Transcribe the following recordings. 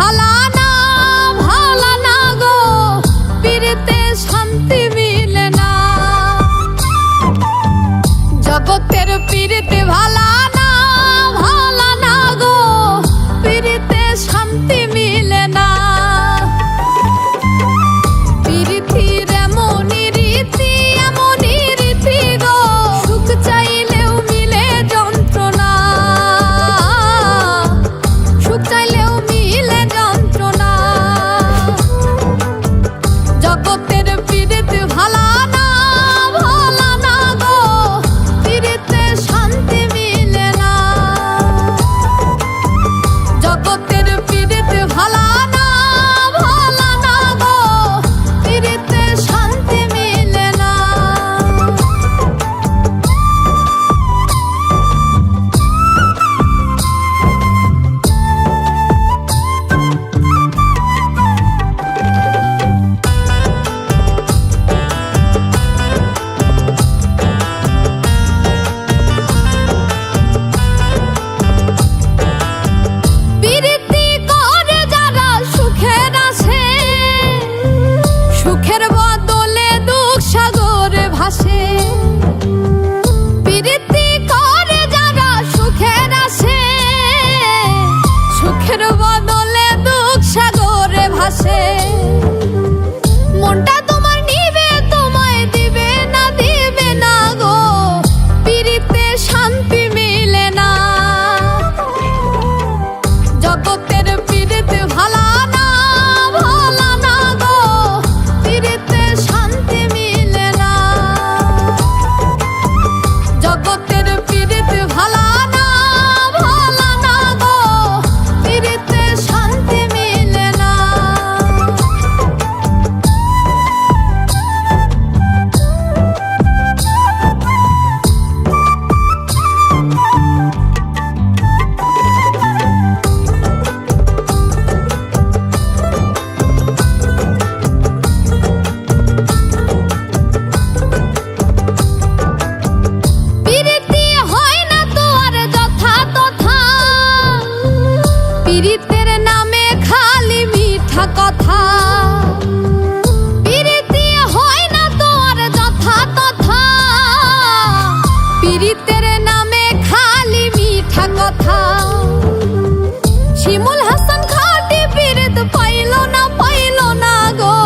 ভালা না ভালা না গো, পীড়িতে শান্তি মিলে না। জগতের পীড়িতে ভালা না ভালা না গো, পীড়িতে শান্তি মিলে না। পীড়িতির এমনই রীতি এমনই রীতি গো, সুখ চাইলেও মিলে যন্ত্রণা, সুখ চাইলেও মিলে যন্ত্রণা। জগতের পীড়িত ভালা না ভালা না গো, পীড়িতে শান্তি মিলে না। জগতের পীড়িত ভালা না ভালা না গো, পীড়িতে শান্তি মিলে না। পীড়িতি করে যারা সুখের আসে, সুখের বদলে দুঃখ সাগরে ভাসে। পীড়িতি করে যারা সুখের আসে, সুখের বদলে দুঃখ সাগরে ভাসে। মনটা তোমার নিবে তোমায় দিবে না দিবে না গো, পীড়িতে শান্তি মিলে না। জগতের পীড়িত ভালা না ভালা না গো, পীড়িতে শান্তি মিলে না। জগতের পীড়িত ভালা না ভালা না গো, পীড়িতে শান্তি মিলে না। পীড়িতি হয় না তো আর যথা তথা, পীড়িতের নামে খালি মিঠা কথা। পীড়িতি হয় না তো আর যথা তথা, পীড়িতের নামে খালি মিঠা কথা। শিমুল হাসান খাটি পীড়িত পাইল না গো,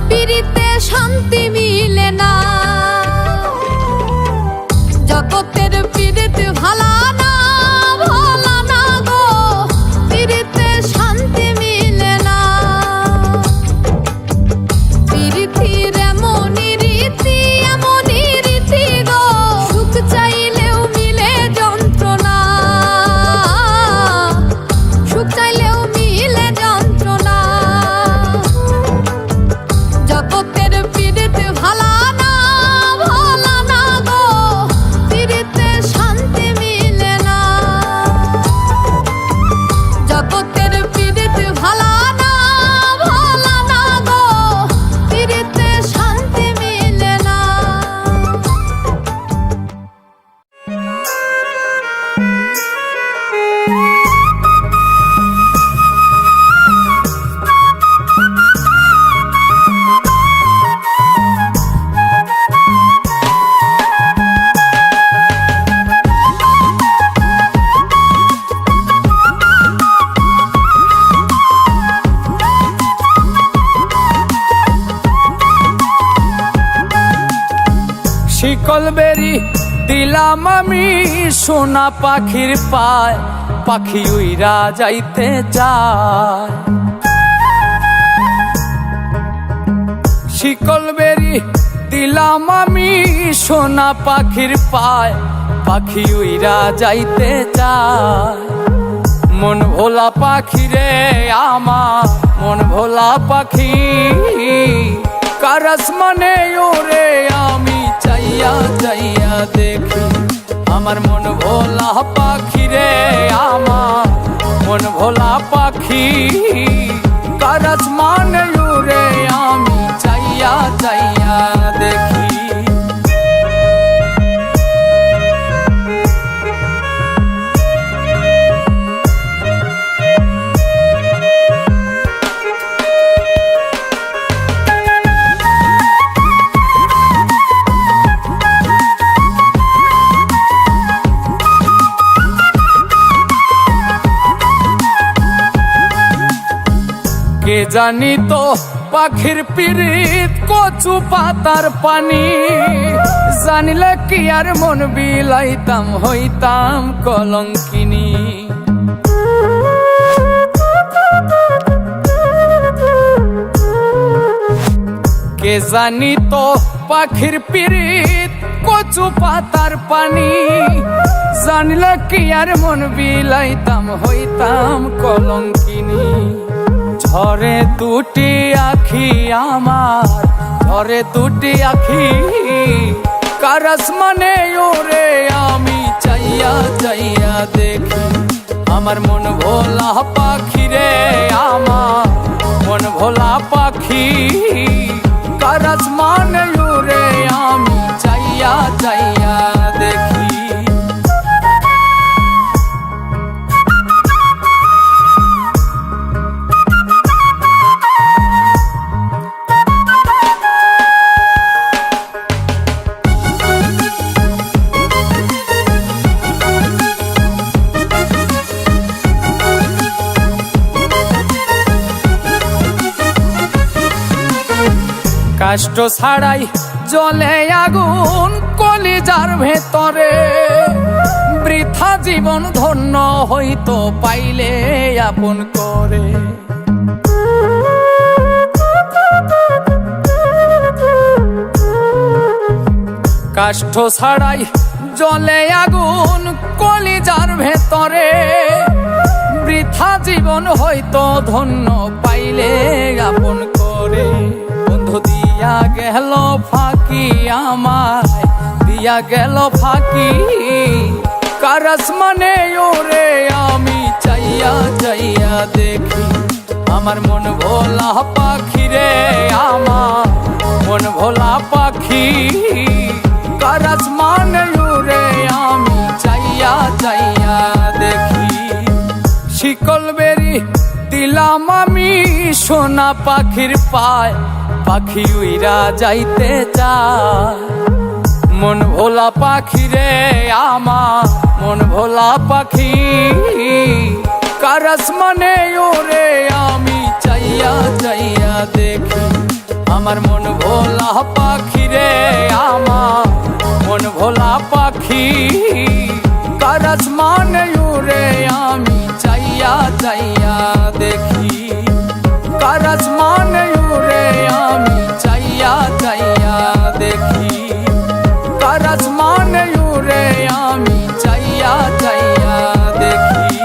পীড়িতে শান্তি মিলে না। জগতের পীড়িত ভালা না ভালা না গো, পীড়িতে শান্তি মিলে না। পীড়িতির এমনই রীতি এমনই রীতি গো, সুখ চাইলেও মিলে যন্ত্রণা, সুখ চাইলেও মিলে যন্ত্রণা। জগতের পীড়িত ভালা না ভালা না গো, পীড়িতে শান্তি মিলে না। জগতের পীড়িত ভালা না ভালা না গো, পীড়িতে শান্তি মিলে না। শিকল বেরি দিলাম আমি সোনা পাখির পায়, পাখি উইরা যাইতে চায়। শিকল বেরি দিলাম আমি সোনা পাখির পায়, পাখি উইরা যাইতে চায়। মন ভোলা পাখি রে আমার মন ভোলা পাখি, কারাস মানে ওরে আমি চাইয়া চাইয়া দেখি। আমার মন ভোলা পাখি রে আমার মন ভোলা পাখি, কারাস মানে ওরে আমি চাইয়া চাইয়া দেখি। কে জানি তো পাখির পিরিত কচু পাতার পানি, জানিলে কি আর মন বিলাইতাম হইতাম কলঙ্কিনী। কে জানি তো পাখির পিরিত কচু পাতার পানি, জানিলে কি আর মন বিলাইতাম হইতাম কলঙ্কিনী। ঝরে দুটি আখি আমার, ঝরে দুটি আখি, কারাস মানে ওরে আমি চাইয়া চাইয়া দেখি। আমার মন ভোলা পাখি রে, আমার মন ভোলা পাখি, কারাস মানে ওরে আমি চাইয়া চাইয়া দেখি। কষ্ট ছাড়াই জ্বলে আগুন কলিজার ভেতরে, বৃথা জীবন ধন্য হইতো পাইলে আপন করে। কষ্ট ছাড়াই জ্বলে আগুন কলিজার ভেতরে, বৃথা জীবন হইতো ধন্য পাইলে আপন করে। বন্ধু দিয়া গেল ফাঁকি আমায়, দিয়া গেল ফাঁকি, কারাস মানে ওরে আমি চাইয়া চাইয়া দেখি। আমার মন ভোলা পাখি রে, আমার মন ভোলা পাখি, কারাস মানে ওরে আমি চাইয়া চাইয়া দেখি। শিকল বেরি দিলাম আমি সোনা পাখির পায়, পাখি উইরা যাইতে চায়। মন ভোলা পাখি রে আমার, মন ভোলা পাখি, কারাস মানে ওরে আমি চাইয়া চাইয়া দেখি। আমার মন ভোলা পাখি রে, আমার মন ভোলা পাখি, কারাস মানে ওরে আমি চাইয়া চাইয়া দেখি। কারাস মানে ওরে আমি চাইয়া চাইয়া দেখি। কারাস মানে ওরে আমি চাইয়া চাইয়া দেখি।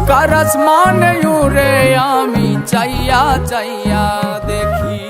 কারাস মানে ওরে আমি চাইয়া চাইয়া দেখি।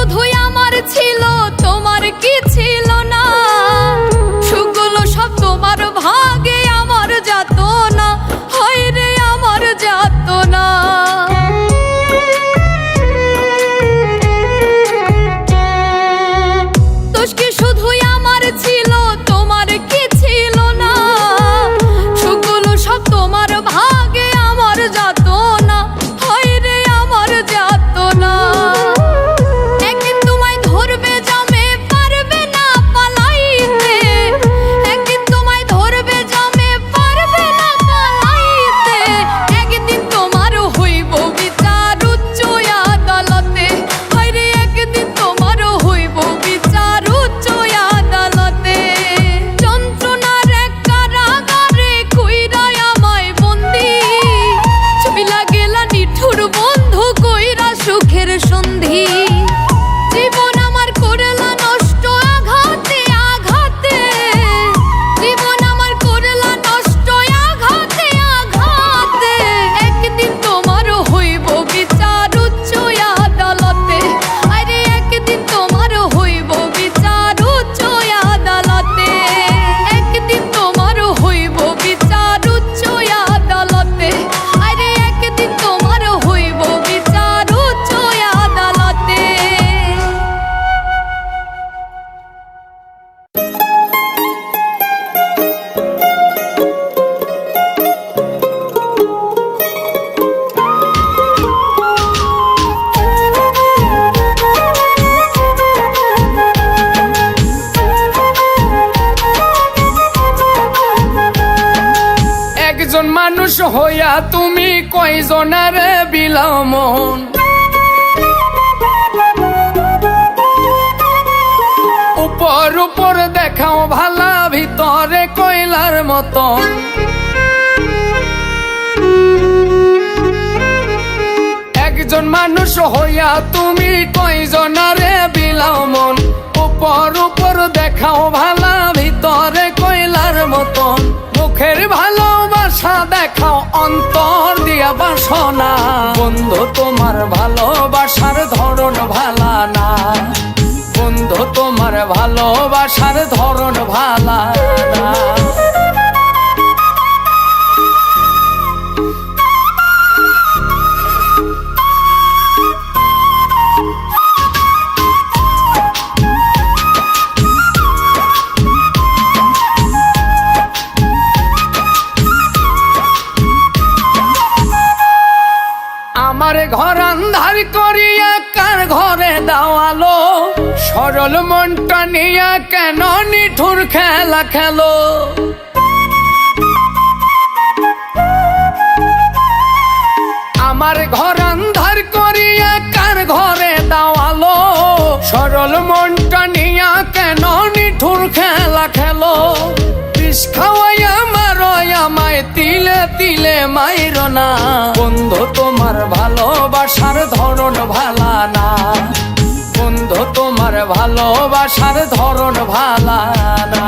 শুধুই আমার ছিল, তোমার কি ছিল না? সুখগুলো সব তোমার ভাগে, আমার যাত না, হায় রে আমার যাত না। দোষ কি শুধুই আমার ছিল, তোমার কি ছিল না? সুখগুলো সব তোমার ভাগে, আমার যাত না, হায় রে আমার যাত না। একদিন তোমায় ধরবে জামে, পারবে না পালাইতে। একদিন তোমায় ধরবে জামে, পারবে না পালাইতে। একদিন তোমার হইব বিচার উচ্চ আদালতে, হায় রে একদিন তোমার হইব বিচার উচ্চ আদালতে। যন্ত্রণার এক কারাগারে কইরাই আমায় বন্দি, ছবি লাগেলা নিঠুর বন্ধু কইরা সুখের সন্ধি। জীবন আমার করলা নষ্ট আঘাতে আঘাতে, জীবন আমার করলা নষ্ট আঘাতে আঘাতে। একদিন তোমার হইব বিচার উচ্চ আদালতে, আরে একদিন তোমার হইব বিচার উচ্চ আদালতে। একদিন তোমার হইব বিচার উচ্চ আদালতে, আরে একদিন তোমার হইব বিচার উচ্চ আদালতে। একজন মানুষ হইয়া তুমি কয়জনারে বিলাও মন? উপর উপর দেখাও ভালা, ভিতরে কয়লার মতন। একজন মানুষ হইয়া তুমি কয়জনারে বিলাও মন? উপর উপর দেখাও ভালা, ভিতরে কয়লার মতন। মুখের ভালোবাসা দেখাও, অন্তর দিয়া বাসনা। বন্ধু তোমার ভালোবাসার ধরন ভালা না, বন্ধু তোমার ভালোবাসার ধরন ভালা না। আমার ঘর আন্ধার করিয়া কার ঘরে দাওয়ালো? সরল মনটা নিয়া কেন নিঠুর খেলা খেলো? আমার ঘর আন্ধার করিয়া কার ঘরে দাওয়ালো? সরল মনটা নিয়া কেন নিঠুর খেলা খেলো? বিষ খাওয়াইয়া মারো আমায়, তিলে তিলে মাইরো না। বন্ধু তোমার ভালোবাসার ধরন ভালা না, বন্ধু তোমার ভালোবাসার ধরন ভালা না।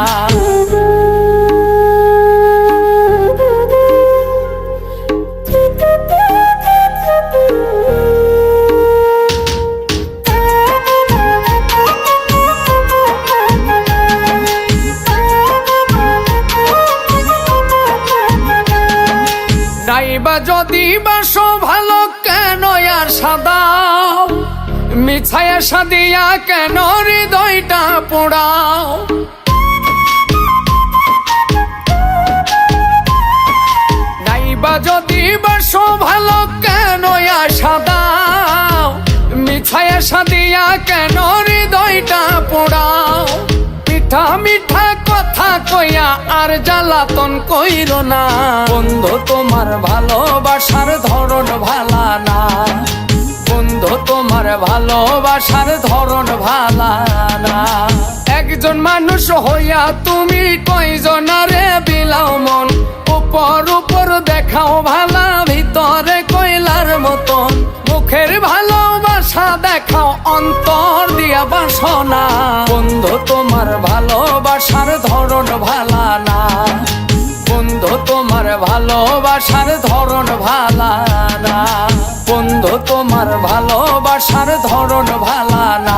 নাইবা যদি বাসো ভালো, কেন আর সাদাও? মিছায়া সাদিয়া কেন হৃদয়টা পোড়াও? নাইবা যদি বাসো ভালো, কেন আর সাদাও? মিছায়া সাদিয়া কেন হৃদয়টা পোড়াও? মিঠা মিঠা কথা কইয়া আর জ্বালাতন কইরো না। বন্ধু তোমার ভালোবাসার ধরন ভালা না, বন্ধু তোমার ভালোবাসার ধরন ভালা না। একজন মানুষ হইয়া তুমি কয়জনারে বিলাও মন? উপর উপর দেখাও ভালা, ভিতরে কয়লার মতন। মুখের ভালোবাসা দেখাও, অন্তর দিয়া বাসনা। বন্ধু তোমার ভালোবাসার ধরন ভালা না, বন্ধু তোমার ভালোবাসার ধরন ভালা না, বন্ধু তোমার ভালোবাসার ধরন ভালা না।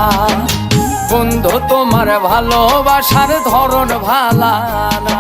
ভালোবাসার ধরন ভালা না।